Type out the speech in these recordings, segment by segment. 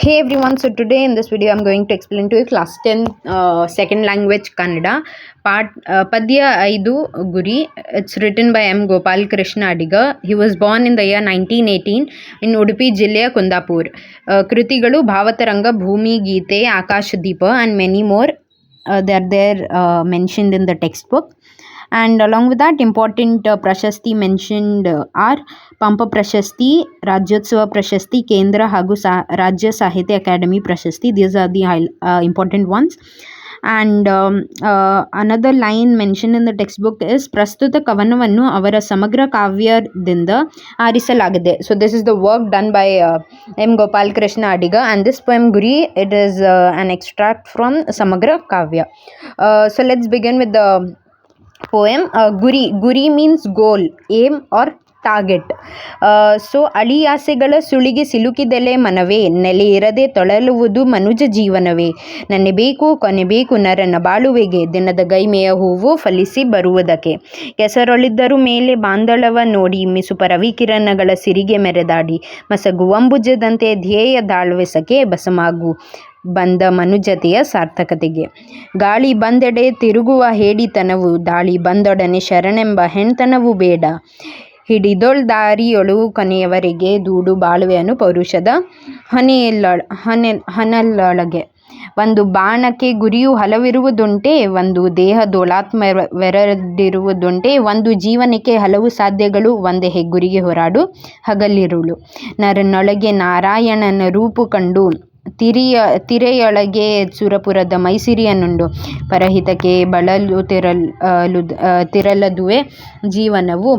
Hey everyone, so today in this video I'm going to explain to you class 10 second language Kannada part Padya 5 Guri. It's written by M. Gopal Krishna Adiga. He was born in the year 1918 in Udupi Jilleya Kundapur. ಕೃತಿಗಳು ಭಾವತರಂಗ, ಭೂಮಿ ಗೀತೆ, ಆಕಾಶದೀಪ and many more. They're there mentioned in the textbook. And along with that, important ಪ್ರಶಸ್ತಿ mentioned are Pampa ಪ್ರಶಸ್ತಿ, ರಾಜ್ಯೋತ್ಸವ ಪ್ರಶಸ್ತಿ, ಕೇಂದ್ರ ಹಾಗೂ ರಾಜ್ಯ ಸಾಹಿತ್ಯ academy ಪ್ರಶಸ್ತಿ. These are the important ones. And another line mentioned in the textbook is ಪ್ರಸ್ತುತ ಕವನವನ್ನು ಅವರ ಸಮಗ್ರ ಕಾವ್ಯದಿಂದ ಆರಿಸಲಾಗಿದೆ. So this is the work done by M. Gopal Krishna Adiga, and this poem Guri, it is an extract from Samagra Kavya. So let's begin with the poem. Guri means goal, aim or target. So ಅಳಿಯಾಸೆಗಳ ಸುಳಿಗೆ ಸಿಲುಕಿದೆಲೆ ಮನವೇ, ನೆಲೆ ಇರದೆ ತೊಳಲುವುದು ಮನುಜ ಜೀವನವೇ. ನನ್ನೆಬೇಕು ಕೊನೆಬೇಕು ನರನ ಬಾಳುವೆಗೆ, ದಿನದ ಗೈಮೆಯ ಹೂವು ಫಲಿಸಿ ಬರುವುದಕ್ಕೆ. ಕೆಸರೊಳಿದ್ದರು ಮೇಲೆ ಬಾಂದಳವ ನೋಡಿ, ಮಿಸುಪ ರವಿಕಿರಣಗಳ ಸಿರಿಗೆ ಮೆರೆದಾಡಿ, ಮಸಗು ಅಂಬುಜದಂತೆ ಧ್ಯೇಯ ದಾಳ್ವೆಸಕೆ ಬಸಮಾಗು ಬಂದ ಮನುಜತೆಯ ಸಾರ್ಥಕತೆಗೆ. ಗಾಳಿ ಬಂದೆಡೆ ತಿರುಗುವ ಹೇಡಿತನವು, ದಾಳಿ ಬಂದೊಡನೆ ಶರಣೆಂಬ ಹೆಣ್ತನವು ಬೇಡ. ಹಿಡಿದೊಳ್ ದಾರಿಯೊಳು ಕೊನೆಯವರೆಗೆ, ದೂಡು ಬಾಳುವೆಯನ್ನು ಪೌರುಷದ ಹೊನಲೊಳಗೆ. ಒಂದು ಬಾಣಕ್ಕೆ ಗುರಿಯು ಹಲವಿರುವುದುಂಟೆ, ಒಂದು ದೇಹದೊಳಾತ್ಮವೆರಡಿರುವುದುಂಟೆ, ಒಂದು ಜೀವನಕ್ಕೆ ಹಲವು ಸಾಧ್ಯಗಳು, ಒಂದೇ ಹೆಗ್ಗುರಿಗೆ ಹೋರಾಡು ಹಗಲಿರುಳು. ನರನೊಳಗೆ ನಾರಾಯಣನ ರೂಪು ಕಂಡು, ತಿರೆಯೊಳಗೆ ಸುರಪುರದ ಮೈಸಿರಿಯನ್ನುಂಡು. ಪರಹಿತಕ್ಕೆ ಬಳಲು ತಿರಲದುವೆ ಜೀವನವು,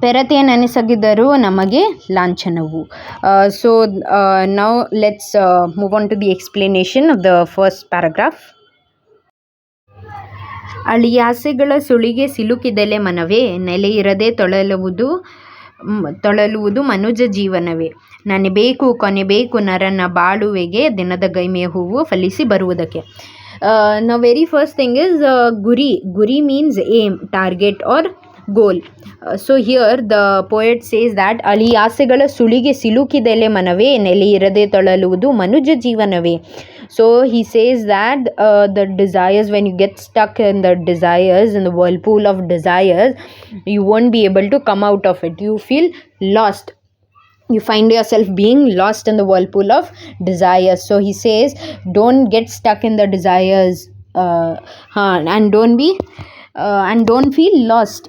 ಪೆರತೆಯ ನೆನೆಸಗಿದರೂ ನಮಗೆ ಲಾಂಛನವು. So now let's move on to the explanation of the first paragraph. ಅಳಿಯಾಸೆಗಳ ಸುಳಿಗೆ ಸಿಲುಕಿದೆಲೆ ಮನವೇ, ನೆಲೆಯಿರದೆ ತೊಳಲುವುದು ಮನುಜ ಜೀವನವೇ. ನನೆಬೇಕು ಕೊನೆಬೇಕು ನರನ ಬಾಳುವೆಗೆ, ದಿನದ ಗೈಮೆಯ ಹೂವು ಫಲಿಸಿ ಬರುವುದಕ್ಕೆ. Now very first thing is Guri means aim, target or goal. So here the poet says that ಅಳಿಯಾಸೆಗಳ ಸುಳಿಗೆ ಸಿಲುಕಿದೆಲೆ ಮನವೇ, ನೆಲೆಯಿರದೆ ತೊಳಲುವುದು ಮನುಜ ಜೀವನವೇ. So he says that the desires, when you get stuck in the desires, in the whirlpool of desires, you won't be able to come out of it. You feel lost. You find yourself being lost in the whirlpool of desires. So he says, don't get stuck in the desires, and don't feel lost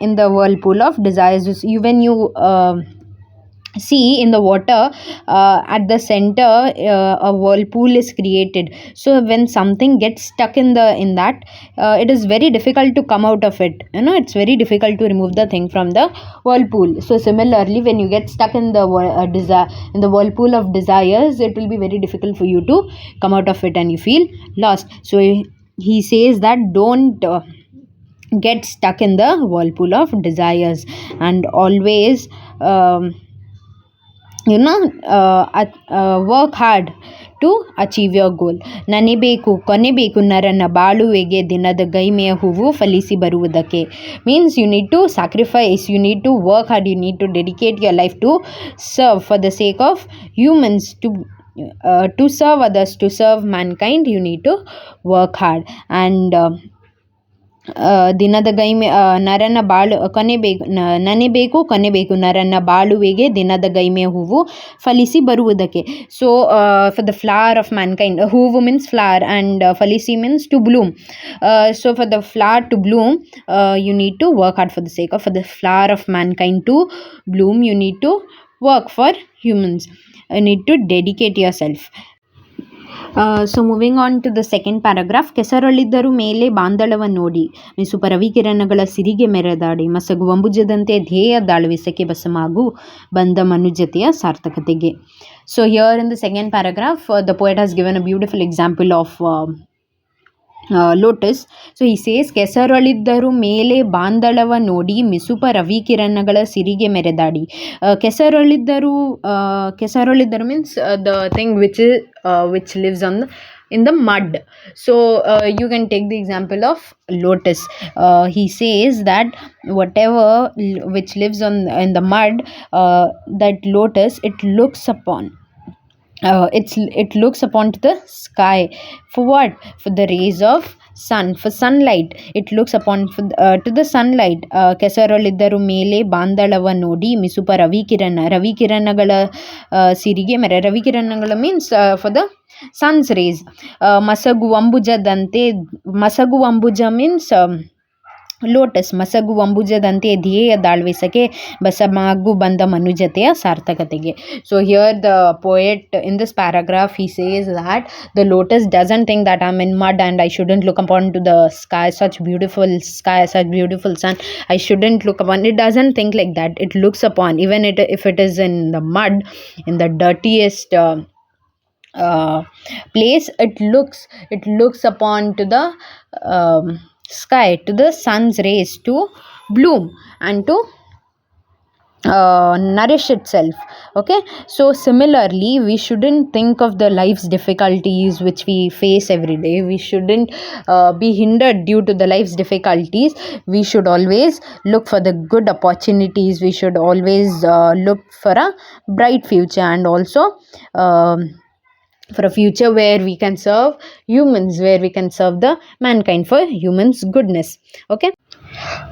in the whirlpool of desires. When you see in the water, at the center a whirlpool is created. So when something gets stuck in that, it is very difficult to come out of it. It's very difficult to remove the thing from the whirlpool. So similarly, when you get stuck in the in the whirlpool of desires, it will be very difficult for you to come out of it, and you feel lost. So he says that don't get stuck in the whirlpool of desires, and always work hard to achieve your goal. ನನೆಬೇಕು ಕೊನೆಬೇಕು ನರನ ಬಾಳುವೆಗೆ, ದಿನದ ಗೈಮೆಯ ಹೂವು ಫಲಿಸಿ ಬರುವುದಕ್ಕೆ. Means you need to sacrifice, you need to work hard, you need to dedicate your life to serve for the sake of humans, to serve others, to serve mankind. You need to work hard. And ದಿನದ ಗೈಮೆ ನರನ ನನೆಬೇಕು ಕೊನೆಬೇಕು ನರನ ಬಾಳುವೆಗೆ, ದಿನದ ಗೈಮೆಯ ಹೂವು ಫಲಿಸಿ ಬರುವುದಕ್ಕೆ. So for the flower of mankind, ಹೂವು means flower, and ಫಲಿಸಿ means to bloom. So for the flower to bloom, you need to work hard for the sake of, for the flower of mankind to bloom, you need to work for humans. You need to dedicate yourself. So moving on to the second paragraph. ಕೆಸರೊಳಿದ್ದರು ಮೇಲೆ ಬಾಂದಳವ ನೋಡಿ, ಮಿಸುಪ ರವಿಕಿರಣಗಳ ಸಿರಿಗೆ ಮೆರೆದಾಡಿ, ಮಸಗು ಅಂಬುಜದಂತೆ ಧ್ಯೇಯ ದಾಳ್ವಿಸಕ್ಕೆ ಬಸಮಾಗು ಬಂದ ಮನುಜತೆಯ ಸಾರ್ಥಕತೆಗೆ. So here in the second paragraph, the poet has given a beautiful example of lotus. So he says, ಕೆಸರೊಳಿದ್ದರು ಮೇಲೆ ಬಾಂದಳವ ನೋಡಿ, ಮಿಸುಪ ರವಿಕಿರಣಗಳ ಸಿರಿಗೆ ಮೆರೆದಾಡಿ. ಕೆಸರೊಳಿದ್ದರು means the thing which lives in the mud. So you can take the example of lotus. He says that whatever which lives in the mud, that lotus, it looks upon it looks upon to the sky for what? For the rays of sun, for sunlight. It looks upon to the sunlight. ಕೆಸರಲ್ಲಿದ್ದರು ಮೇಲೆ ಬಾಂದಳವ ನೋಡಿ ಮಿಸುಪ ರವಿಕಿರಣಗಳ ಸಿರಿಗೆ ಮರೆ ರವಿಕಿರಣಗಳ means for the sun's rays. ಮಸಗುವಂಬುಜ means lotus. ಮಸಗುವಂಬುಜದಂತೆ ಧ್ಯೇಯ ದಾಳ್ವಿಸಕೆ ಬಸಮಾಗು ಬಂದ ಮನುಜತೆಯ ಸಾರ್ಥಕತೆಗೆ. So here the poet in this paragraph he says that the lotus doesn't think that I'm in mud and I shouldn't look upon to the sky, such beautiful sky, such beautiful sun, I shouldn't look upon. It doesn't think like that. It looks upon, even if it is in the mud, in the dirtiest place, it looks upon to the sky, to the sun's rays, to bloom and to nourish itself. Okay, so similarly we shouldn't think of the life's difficulties which we face every day. We shouldn't be hindered due to the life's difficulties. We should always look for the good opportunities. We should always look for a bright future, and also for a future where we can serve humans, where we can serve the mankind for humans goodness. Okay,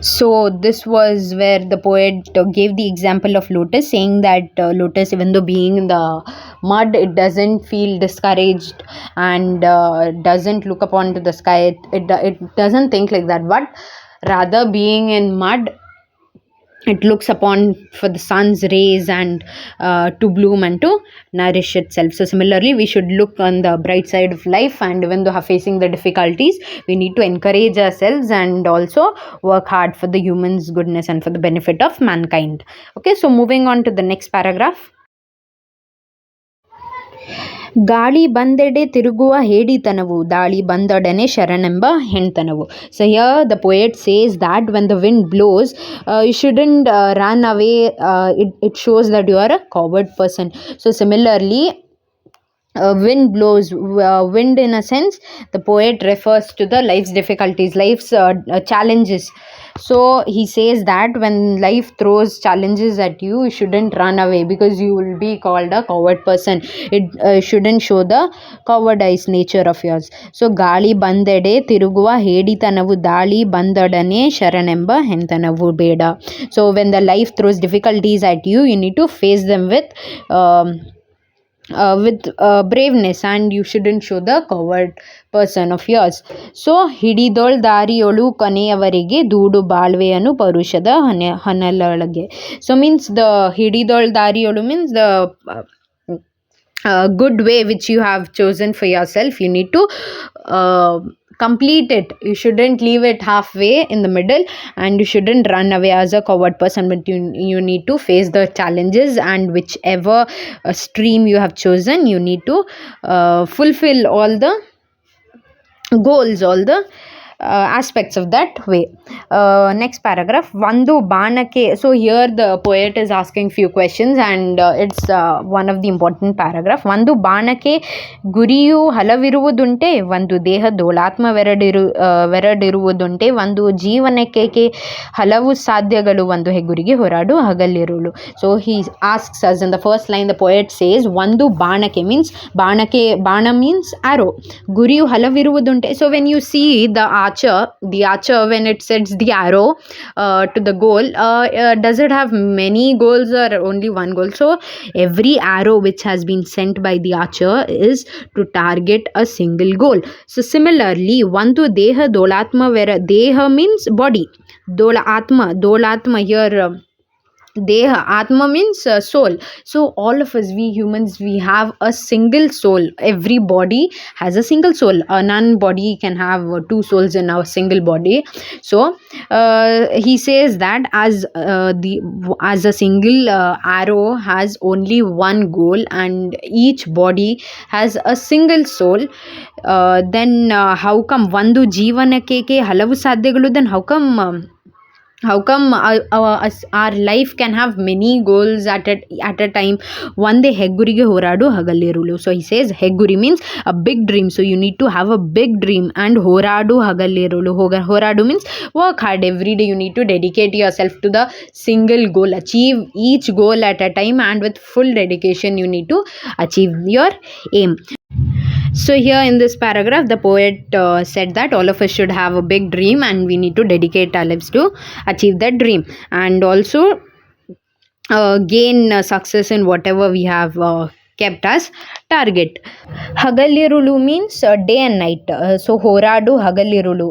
so this was where the poet gave the example of lotus, saying that lotus, even though being in the mud, it doesn't feel discouraged and doesn't look upon to the sky. It doesn't think like that, but rather being in mud, it looks upon for the sun's rays and to bloom and to nourish itself. So similarly we should look on the bright side of life, and even though facing the difficulties, we need to encourage ourselves and also work hard for the humans goodness and for the benefit of mankind. Okay, so moving on to the next paragraph. ಗಾಳಿ ಬಂದೆಡೆ ತಿರುಗುವ ಹೇಡಿತನವು, ದಾಳಿ ಬಂದೊಡನೆ ಶರಣೆಂಬ ಹೆಣ್ತನವು. So here the poet says that when the wind blows, you shouldn't run away. It shows that you are a coward person. So similarly, wind blows, wind in a sense, the poet refers to the life's difficulties, life's challenges. So he says that when life throws challenges at you, you shouldn't run away, because you will be called a coward person. It shouldn't show the cowardice nature of yours. So ಗಾಳಿ ಬಂದೆಡೆ ತಿರುಗುವ ಹೇಡಿತನವು, ದಾಳಿ ಬಂದೊಡನೆ ಶರಣೆಂಬ ಹೆಣ್ತನವು ಬೇಡ. So when the life throws difficulties at you, you need to face them with braveness, and you shouldn't show the coward person of yours. So ಹಿಡಿದೊಳ್ ದಾರಿಯೊಳು ಕೊನೆಯವರೆಗೆ ದೂಡು ಬಾಳ್ವೆಯನು ಪರುಷದ ಹನಲೊಳಗೆ. So means the ಹಿಡಿದೊಳ್ ದಾರಿಯೊಳು means the good way which you have chosen for yourself. You need to complete it. You shouldn't leave it halfway in the middle, and you shouldn't run away as a coward person, but you need to face the challenges, and whichever stream you have chosen, you need to fulfill all the goals, all the aspects of that way. Next paragraph. ಒಂದು ಬಾಣಕ್ಕೆ. So here the poet is asking few questions, and it's one of the important paragraph. ಒಂದು ಬಾಣಕ್ಕೆ ಗುರಿಯು ಹಲವಿರುವುದುಂಟೆ, ಒಂದು ದೇಹದೋಳಾತ್ಮವೆರಡಿರುವುದುಂಟೆ, ಒಂದು ಜೀವನಕ್ಕೆ ಹಲವು ಸಾಧ್ಯಗಳು, ಒಂದು ಹೆಗುರಿಗೆ ಹೊರಾಡು ಹಗಲಿರುಳು. So he asks us in the first line, the poet says ಒಂದು ಬಾಣಕ್ಕೆ means ಬಾಣ means arrow. ಗುರಿಯು ಹಲವಿರುವುದುಂಟೆ. So when you see the archer when it sets the arrow to the goal, does it have many goals or only one goal? So every arrow which has been sent by the archer is to target a single goal. So similarly, ಒಂದು ದೇಹ means body, dolatma here deha, atma means soul. So all of us, we humans, we have a single soul. Every body has a single soul. None body can have two souls in our single body. So he says that as a single arrow has only one goal, and each body has a single soul, then how come ಒಂದು ಜೀವನಕ್ಕೆ ಹಲವು ಸಾಧ್ಯಗಳು? Then how come how come our life can have many goals at a time. One heggurige horadu hagalirulu. So he says hegguri means a big dream. So you need to have a big dream. And horadu hagalirulu. Horadu means work hard every day. You need to dedicate yourself to the single goal. Achieve each goal at a time, and with full dedication you need to achieve your aim. So here in this paragraph, the poet said that all of us should have a big dream and we need to dedicate our lives to achieve that dream, and also gain success in whatever we have kept as target. Hagalirulu means day and night. So horadu hagalirulu.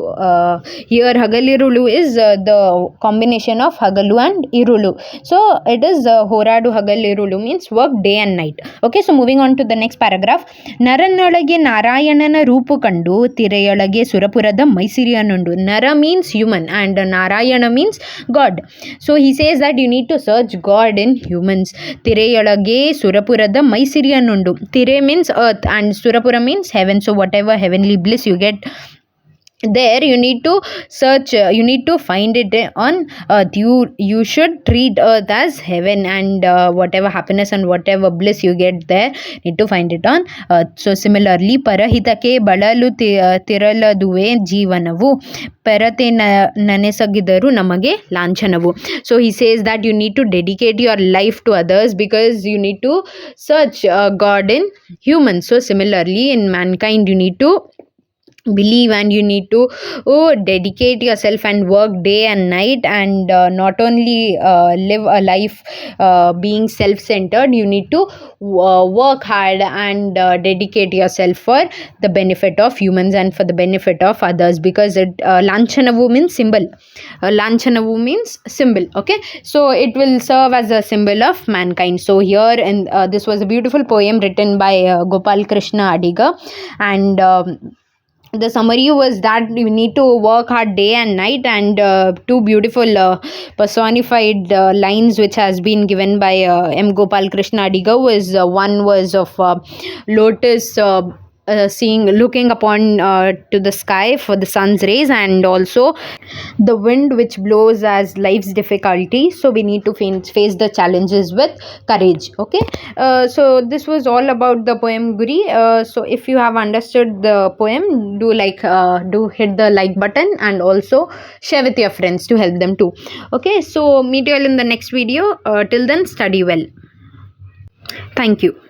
Here hagalirulu is the combination of hagalu and irulu. So it is horadu hagalirulu means work day and night. Okay, so moving on to the next paragraph. Narannolage Narayanana ರೂಪು ಕಂಡು ತಿರೆಯೊಳಗೆ ಸುರಪುರದ ಮೈಸಿರಿಯನುಂಡು. Nara means human and Narayana means God. So he says that you need to search God in humans. ತಿರೆಯೊಳಗೆ ಸುರಪುರದ ಮೈಸಿರಿಯನುಂಡು. Tire means earth and Surapura means heaven. So whatever heavenly bliss you get there, you need to search, you need to find it on earth. You should treat earth as heaven, and whatever happiness and whatever bliss you get there, need to find it on earth. So similarly, parahitake balalu tiraladuve jeevanavu perate nanesagidaru namage lanchanavu. So he says that you need to dedicate your life to others because you need to search God in humans. So similarly, in mankind you need to believe and you need to dedicate yourself and work day and night, and not only live a life being self-centered. You need to work hard and dedicate yourself for the benefit of humans and for the benefit of others, because it lanchanavu means symbol. Lanchanavu means symbol. Okay, so it will serve as a symbol of mankind. So here, and this was a beautiful poem written by Gopal Krishna Adiga, and the summary was that you need to work hard day and night, and two beautiful personified lines which has been given by M. Gopal Krishna Adiga was one was of lotus looking upon to the sky for the sun's rays, and also the wind which blows as life's difficulty. So we need to face the challenges with courage. Okay, so this was all about the poem Guri. So if you have understood the poem, do hit the like button, and also share with your friends to help them too. Okay, so meet you all in the next video. Till then, study well. Thank you.